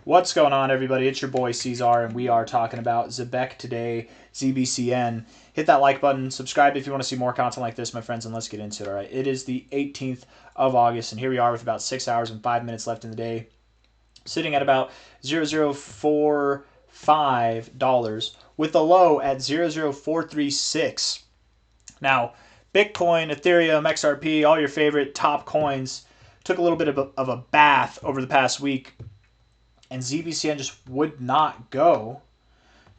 What's going on, everybody? It's your boy C-Zar, and we are talking about Zebec today, ZBCN. Hit that like button, subscribe if you want to see more content like this, my friends, and let's get into it, all right? It is the 18th of August, and here we are with about 6 hours and 5 minutes left in the day, sitting at about $0.0045 with a low at 0.0436. Now, Bitcoin, Ethereum, XRP, all your favorite top coins took a little bit of a bath over the past week, and ZBCN just would not go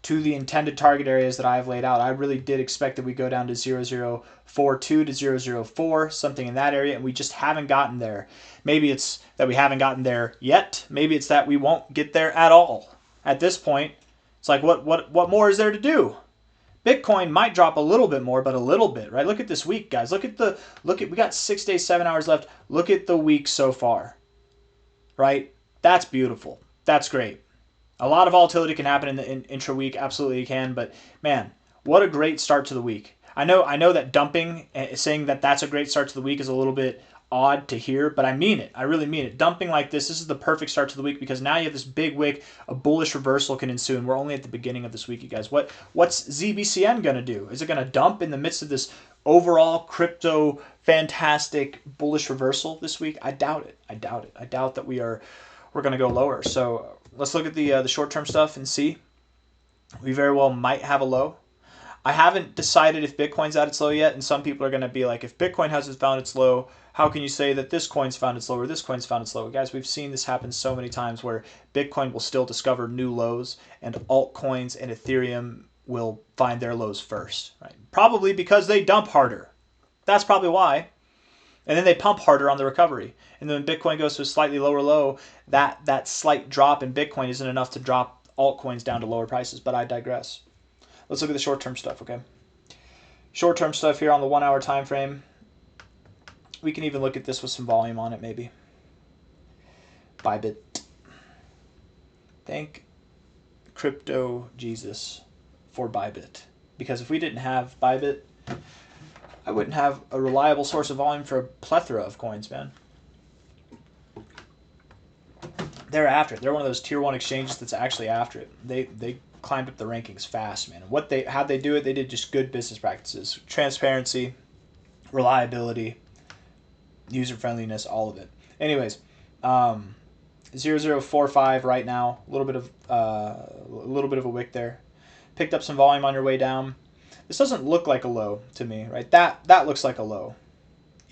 to the intended target areas that I have laid out. I really did expect that we go down to 0.042 to 0.004, something in that area, and we just haven't gotten there. Maybe it's that we haven't gotten there yet. Maybe it's that we won't get there at all. At this point, it's like, what more is there to do? Bitcoin might drop a little bit more, but a little bit, right? Look at this week, guys. We got 6 days, 7 hours left. Look at the week so far, right? That's beautiful. That's great. A lot of volatility can happen in the intra-week. Absolutely it can. But, man, what a great start to the week. I know that dumping, saying that that's a great start to the week is a little bit odd to hear, but I mean it. I really mean it. Dumping like this is the perfect start to the week because now you have this big wick, a bullish reversal can ensue, and we're only at the beginning of this week, you guys. What's ZBCN going to do? Is it going to dump in the midst of this overall crypto fantastic bullish reversal this week? I doubt it. I doubt it. I doubt that we're going to go lower. So let's look at the short-term stuff and see. We very well might have a low. I haven't decided if Bitcoin's at its low yet, and some people are going to be like, if Bitcoin hasn't found its low, how can you say that this coin's found its low or this coin's found its low? Guys, we've seen this happen so many times where Bitcoin will still discover new lows, and altcoins and Ethereum will find their lows first, right? Probably because they dump harder. That's probably why. And then they pump harder on the recovery. And then when Bitcoin goes to a slightly lower low, that slight drop in Bitcoin isn't enough to drop altcoins down to lower prices, but I digress. Let's look at the short-term stuff, okay? Short-term stuff here on the 1 hour time frame. We can even look at this with some volume on it, maybe. Bybit. Thank crypto Jesus for Bybit. Because if we didn't have Bybit, I wouldn't have a reliable source of volume for a plethora of coins, man. They're after it. They're one of those tier 1 exchanges that's actually after it. They climbed up the rankings fast, man. How'd they do it? They did just good business practices. Transparency, reliability, user friendliness, all of it. Anyways, 0.045 right now. A little bit of a wick there. Picked up some volume on your way down. This doesn't look like a low to me, right? That looks like a low.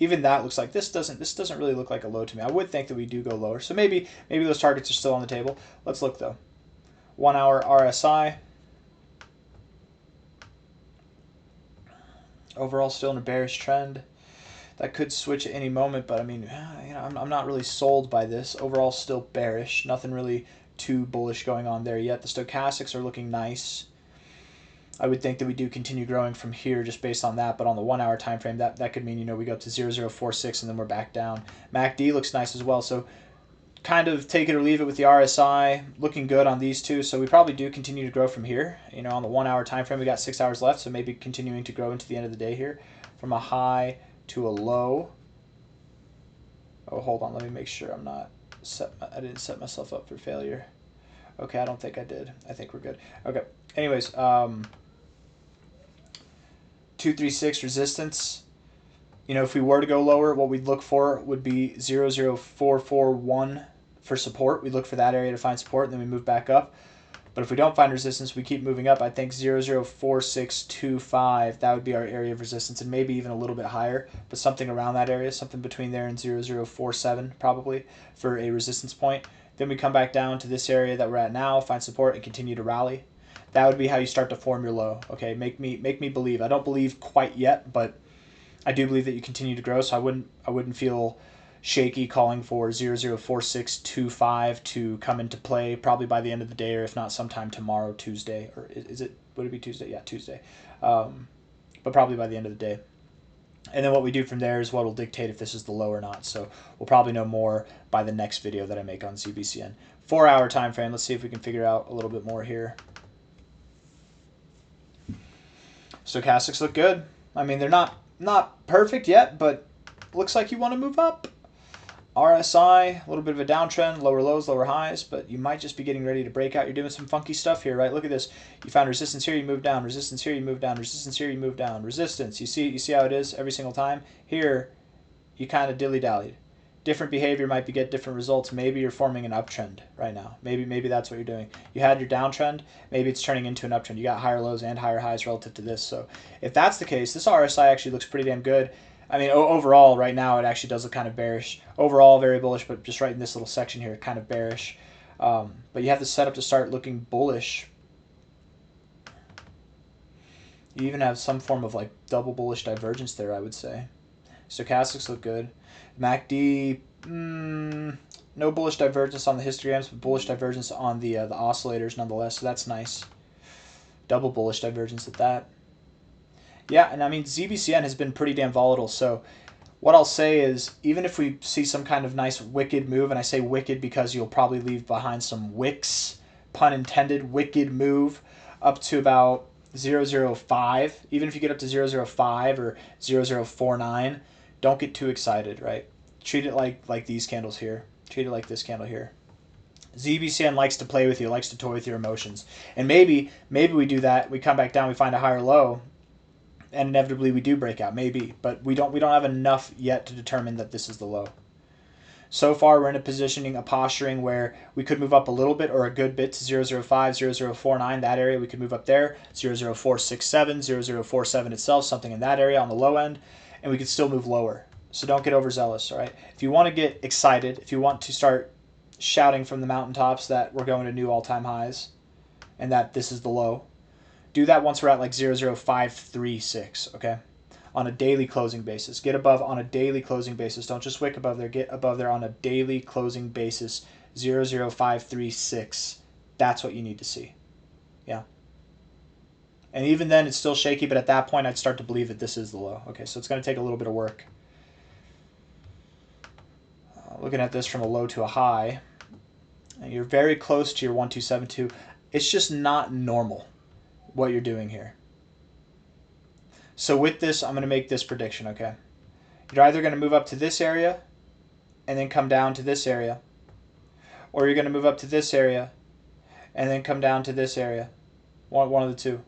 Even that looks like this doesn't really look like a low to me. I would think that we do go lower. So maybe those targets are still on the table. Let's look though. 1 hour RSI. Overall still in a bearish trend. That could switch at any moment, but I mean, you know, I'm not really sold by this. Overall still bearish. Nothing really too bullish going on there yet. The stochastics are looking nice. I would think that we do continue growing from here just based on that, but on the 1 hour time frame, that could mean, you know, we go up to 0.046 and then we're back down. MACD looks nice as well, so kind of take it or leave it with the RSI. Looking good on these two, so we probably do continue to grow from here. You know, on the 1 hour time frame, we got 6 hours left, so maybe continuing to grow into the end of the day here from a high to a low. Oh, hold on, let me make sure I didn't set myself up for failure. Okay, I don't think I did. I think we're good. Okay, anyways, 236 resistance. You know, if we were to go lower, what we'd look for would be 0.0441 for support. We look for that area to find support, and then we move back up. But if we don't find resistance, we keep moving up. I think 0.04625, that would be our area of resistance, and maybe even a little bit higher, but something around that area, something between there and 0.047 probably for a resistance point. Then we come back down to this area that we're at now, find support, and continue to rally. That would be how you start to form your low. Okay, make me believe. I don't believe quite yet, but I do believe that you continue to grow, so I wouldn't feel shaky calling for 0.04625 to come into play probably by the end of the day, or if not sometime tomorrow, Tuesday, or would it be Tuesday? Yeah, Tuesday, but probably by the end of the day. And then what we do from there is what will dictate if this is the low or not. So we'll probably know more by the next video that I make on ZBCN. 4 hour time frame. Let's see if we can figure out a little bit more here. Stochastics look good. I mean, they're not perfect yet, but looks like you want to move up. RSI, a little bit of a downtrend, lower lows, lower highs, but you might just be getting ready to break out. You're doing some funky stuff here, right? Look at this. You found resistance here, you move down. Resistance here, you move down. Resistance here, you move down. Resistance. You see how it is every single time? Here, you kind of dilly-dallied. Different behavior might get different results. Maybe you're forming an uptrend right now. Maybe that's what you're doing. You had your downtrend. Maybe it's turning into an uptrend. You got higher lows and higher highs relative to this. So if that's the case, this RSI actually looks pretty damn good. I mean, overall, right now, it actually does look kind of bearish. Overall, very bullish, but just right in this little section here, kind of bearish. But you have the setup to start looking bullish. You even have some form of like double bullish divergence there, I would say. Stochastics look good. MACD, no bullish divergence on the histograms, but bullish divergence on the oscillators nonetheless, so that's nice. Double bullish divergence at that. Yeah, and I mean, ZBCN has been pretty damn volatile, so what I'll say is, even if we see some kind of nice wicked move, and I say wicked because you'll probably leave behind some wicks, pun intended, wicked move, up to about 0.005, even if you get up to 0.005 or 0.049, don't get too excited, right? Treat it like these candles here. Treat it like this candle here. ZBCN likes to play with you, likes to toy with your emotions. And maybe we do that, we come back down, we find a higher low, and inevitably we do break out, maybe. But we don't have enough yet to determine that this is the low. So far, we're in a posturing where we could move up a little bit or a good bit to 0.005, 0.049, that area. We could move up there, 0.0467, 0.047 itself, something in that area on the low end, and we could still move lower. So don't get overzealous, all right? If you want to get excited, if you want to start shouting from the mountaintops that we're going to new all-time highs and that this is the low, do that once we're at like 0.0536, okay? On a daily closing basis. Get above on a daily closing basis. Don't just wick above there. Get above there on a daily closing basis. 0.0536. That's what you need to see. Yeah. And even then, it's still shaky, but at that point, I'd start to believe that this is the low. Okay, so it's going to take a little bit of work. Looking at this from a low to a high, and you're very close to your 1272. It's just not normal what you're doing here. So with this, I'm going to make this prediction, okay? You're either going to move up to this area and then come down to this area, or you're going to move up to this area and then come down to this area. One of the two.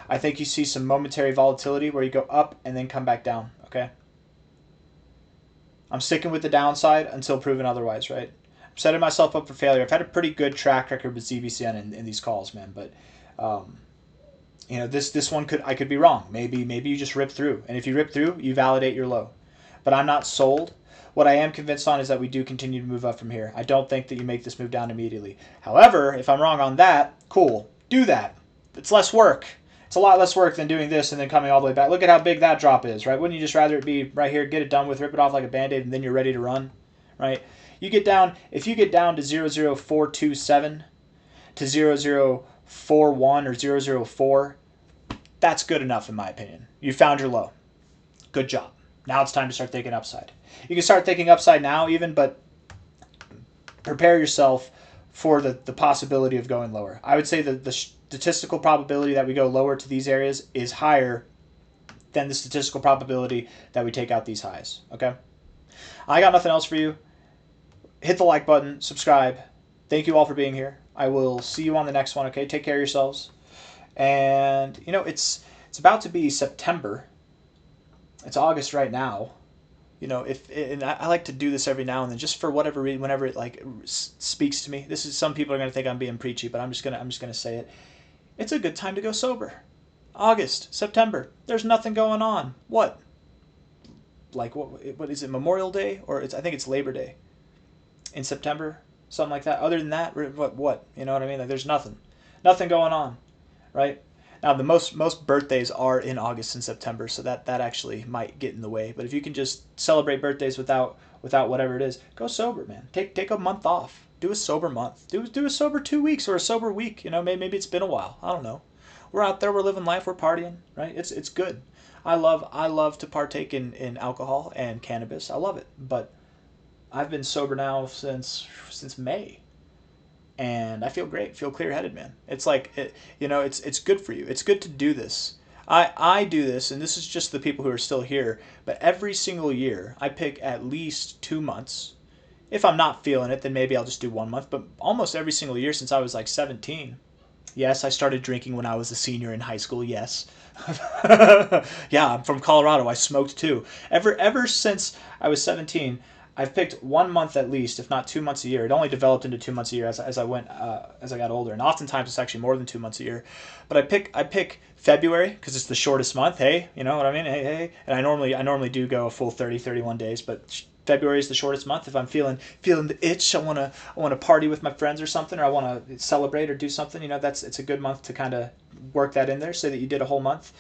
I think you see some momentary volatility where you go up and then come back down, okay? I'm sticking with the downside until proven otherwise, right? I'm setting myself up for failure. I've had a pretty good track record with ZBCN in these calls, man, but you know, this one I could be wrong. Maybe you just rip through, and if you rip through, you validate your low. But I'm not sold. What I am convinced on is that we do continue to move up from here. I don't think that you make this move down immediately. However, if I'm wrong on that, cool, do that. It's less work. It's a lot less work than doing this and then coming all the way back. Look at how big that drop is, right? Wouldn't you just rather it be right here, get it done with, rip it off like a Band-Aid, and then you're ready to run, right? If you get down to 0.0427 to 0.041 or 0.004, that's good enough in my opinion. You found your low. Good job. Now it's time to start thinking upside. You can start thinking upside now even, but prepare yourself for the possibility of going lower. I would say that the statistical probability that we go lower to these areas is higher than the statistical probability that we take out these highs, okay? I got nothing else for you. Hit the like button, subscribe. Thank you all for being here. I will see you on the next one, okay? Take care of yourselves. And, you know, it's about to be September. It's August right now. You know, and I like to do this every now and then, just for whatever reason, whenever it like speaks to me. This is, some people are going to think I'm being preachy, but I'm just gonna say it. It's a good time to go sober. August, September. There's nothing going on. What? Like what is it? Memorial Day, or I think it's Labor Day in September, something like that. Other than that, what? You know what I mean? Like there's nothing going on, right? Now, the most birthdays are in August and September, so that actually might get in the way. But if you can just celebrate birthdays without whatever it is, go sober, man. Take a month off. Do a sober month. Do a sober 2 weeks or a sober week. You know, maybe it's been a while. I don't know. We're out there. We're living life. We're partying, right? It's good. I love to partake in alcohol and cannabis. I love it. But I've been sober now since May. And I feel great, feel clear-headed, man. It's like, it's good for you. It's good to do this. I do this, and this is just the people who are still here, but every single year I pick at least 2 months If I'm not feeling it, then maybe I'll just do 1 month. But almost every single year since I was like 17. Yes, I started drinking when I was a senior in high school. Yes. Yeah, I'm from Colorado. I smoked too. Ever since I was 17, I've picked 1 month at least, if not 2 months a year. It only developed into 2 months a year as I got older, and oftentimes it's actually more than 2 months a year. But I pick February because it's the shortest month. Hey, you know what I mean? Hey. And I normally do go a full 30, 31 days, but February is the shortest month. If I'm feeling the itch, I wanna party with my friends or something, or I wanna celebrate or do something. It's a good month to kind of work that in there, say that you did a whole month,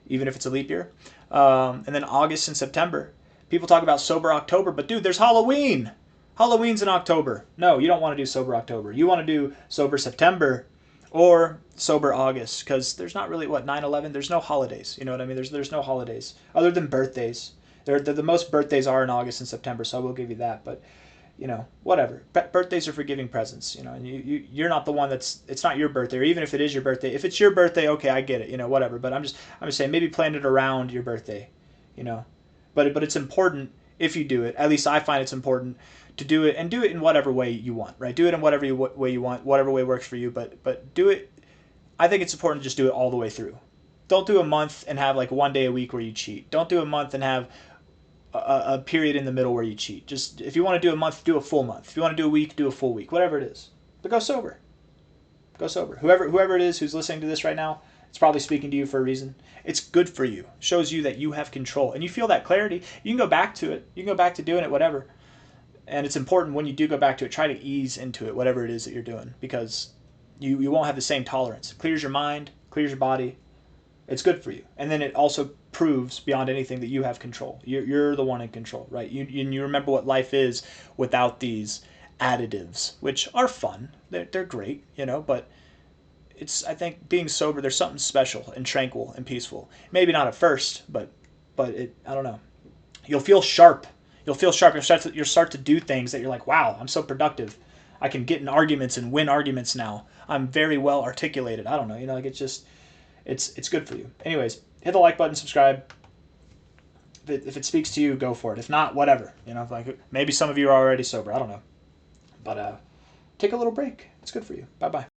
even if it's a leap year. And then August and September. People talk about sober October, but dude, there's Halloween. Halloween's in October. No, you don't want to do sober October. You want to do sober September or sober August, because there's not really 9/11. There's no holidays. You know what I mean? There's no holidays other than birthdays. The most birthdays are in August and September, so I will give you that. But whatever. Birthdays are for giving presents. And you're not the one it's not your birthday, or even if it is your birthday. If it's your birthday, okay, I get it. Whatever. But I'm just saying, maybe plan it around your birthday. But it's important if you do it. At least I find it's important to do it, and do it in whatever way you want, right? Do it in whatever way you want, whatever way works for you. But do it. I think it's important to just do it all the way through. Don't do a month and have like 1 day a week where you cheat. Don't do a month and have a period in the middle where you cheat. Just if you want to do a month, do a full month. If you want to do a week, do a full week. Whatever it is. But go sober. Go sober. Whoever it is who's listening to this right now, it's probably speaking to you for a reason. It's good for you. It shows you that you have control. And you feel that clarity. You can go back to it. You can go back to doing it, whatever. And it's important when you do go back to it, try to ease into it, whatever it is that you're doing. Because you won't have the same tolerance. It clears your mind, clears your body. It's good for you. And then it also proves beyond anything that you have control. You're the one in control, right? You remember what life is without these additives, which are fun. They're great, but I think being sober, there's something special and tranquil and peaceful. Maybe not at first, but I don't know. You'll feel sharp. You'll start to do things that you're like, wow, I'm so productive. I can get in arguments and win arguments now. I'm very well articulated. I don't know. It's good for you. Anyways, hit the like button, subscribe. If it speaks to you, go for it. If not, whatever. Like maybe some of you are already sober. I don't know. But take a little break. It's good for you. Bye-bye.